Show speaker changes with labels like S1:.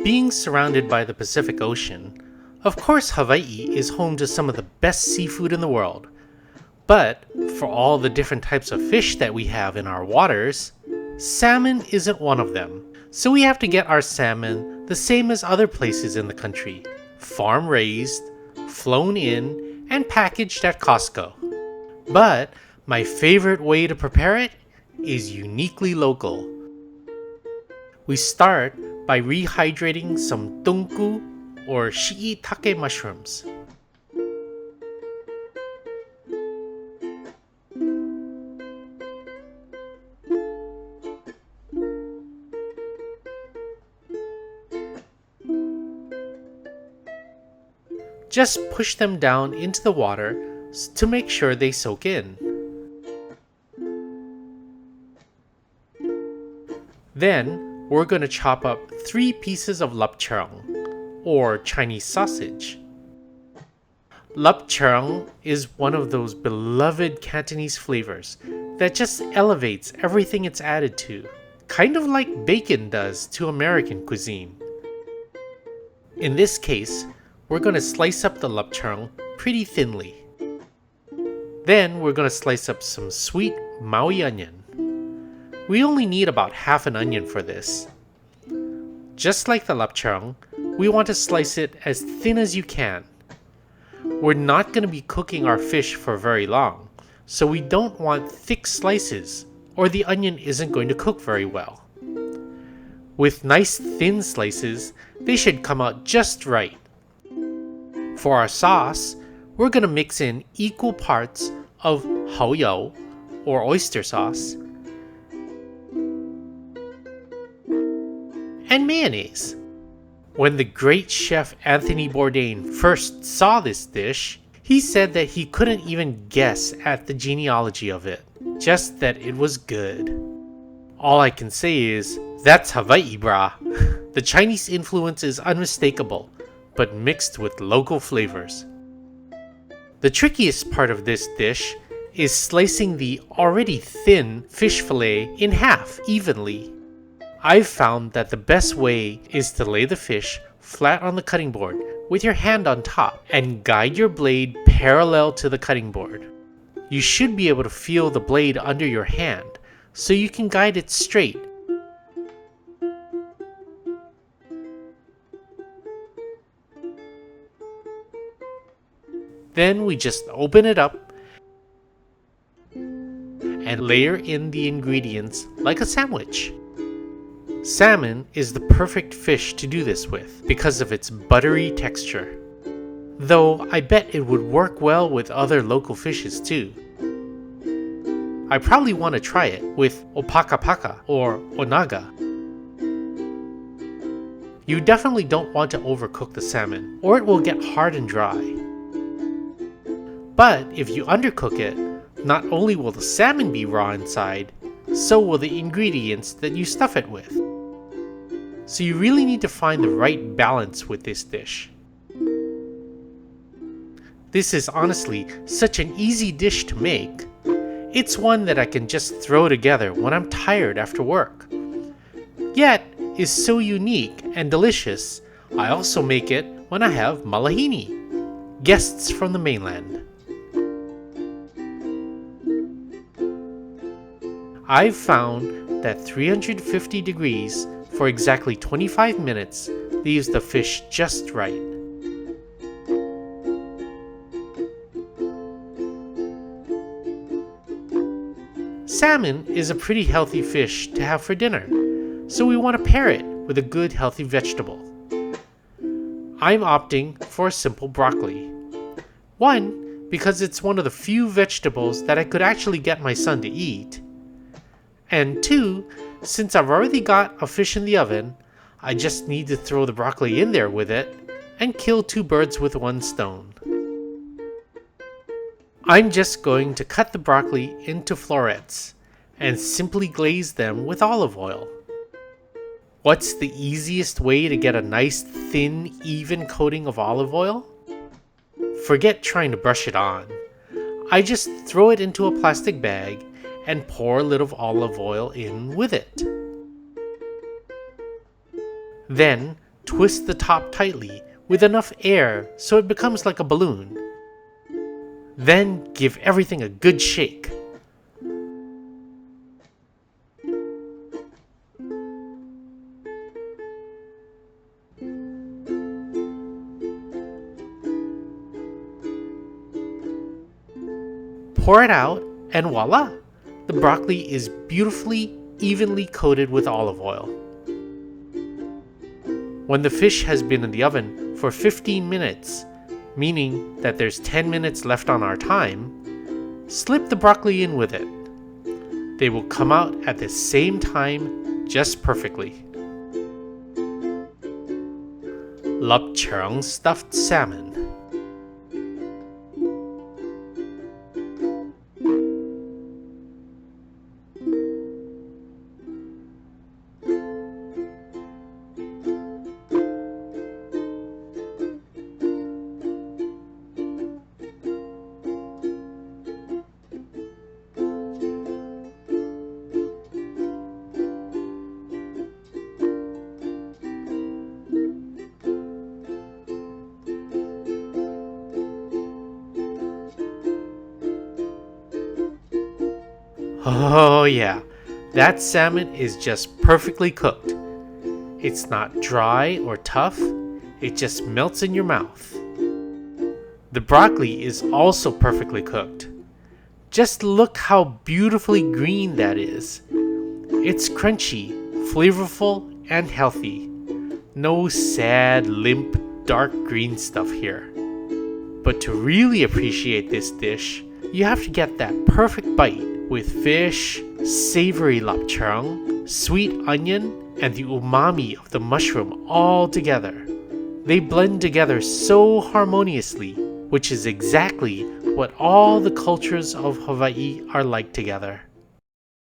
S1: Being surrounded by the Pacific Ocean, of course Hawaii is home to some of the best seafood in the world. But for all the different types of fish that we have in our waters, salmon isn't one of them. So we have to get our salmon the same as other places in the country, farm raised, flown in, and packaged at Costco. But my favorite way to prepare it is uniquely local. We start by rehydrating some tongku or Shiitake mushrooms. Just push them down into the water to make sure they soak in. Then we're going to chop up 3 pieces of Lup Cheong, or Chinese sausage. Lup Cheong is one of those beloved Cantonese flavors that just elevates everything it's added to, kind of like bacon does to American cuisine. In this case, we're going to slice up the Lup Cheong pretty thinly. Then we're going to slice up some sweet Maui onion. We only need about half an onion for this. Just like the Lup Cheong, we want to slice it as thin as you can. We're not going to be cooking our fish for very long, so we don't want thick slices, or the onion isn't going to cook very well. With nice thin slices, they should come out just right. For our sauce, we're going to mix in equal parts of haoyao, or oyster sauce, and mayonnaise. When the great chef Anthony Bourdain first saw this dish, he said that he couldn't even guess at the genealogy of it, just that it was good. All I can say is, that's Hawaii, brah. The Chinese influence is unmistakable, but mixed with local flavors. The trickiest part of this dish is slicing the already thin fish fillet in half evenly. I've found that the best way is to lay the fish flat on the cutting board with your hand on top and guide your blade parallel to the cutting board. You should be able to feel the blade under your hand, so you can guide it straight. Then we just open it up and layer in the ingredients like a sandwich. Salmon is the perfect fish to do this with because of its buttery texture. Though I bet it would work well with other local fishes too. I probably want to try it with opakapaka or onaga. You definitely don't want to overcook the salmon, or it will get hard and dry. But if you undercook it, not only will the salmon be raw inside, so will the ingredients that you stuff it with. So you really need to find the right balance with this dish. This is honestly such an easy dish to make. It's one that I can just throw together when I'm tired after work. Yet, is so unique and delicious, I also make it when I have malahini, guests from the mainland. I've found that 350 degrees for exactly 25 minutes leaves the fish just right. Salmon is a pretty healthy fish to have for dinner, so we want to pair it with a good healthy vegetable. I'm opting for a simple broccoli. One, because it's one of the few vegetables that I could actually get my son to eat. And 2, since I've already got a fish in the oven, I just need to throw the broccoli in there with it and kill 2 birds with 1 stone. I'm just going to cut the broccoli into florets and simply glaze them with olive oil. What's the easiest way to get a nice thin, even coating of olive oil? Forget trying to brush it on. I just throw it into a plastic bag and pour a little olive oil in with it. Then twist the top tightly with enough air so it becomes like a balloon. Then give everything a good shake. Pour it out, and voila! The broccoli is beautifully, evenly coated with olive oil. When the fish has been in the oven for 15 minutes, meaning that there's 10 minutes left on our time, slip the broccoli in with it. They will come out at the same time just perfectly. Lup Cheong stuffed salmon. Oh yeah, that salmon is just perfectly cooked. It's not dry or tough, it just melts in your mouth. The broccoli is also perfectly cooked. Just look how beautifully green that is. It's crunchy, flavorful, and healthy. No sad, limp, dark green stuff here. But to really appreciate this dish, you have to get that perfect bite with fish, savory Lup Cheong, sweet onion, and the umami of the mushroom all together. They blend together so harmoniously, which is exactly what all the cultures of Hawaii are like together.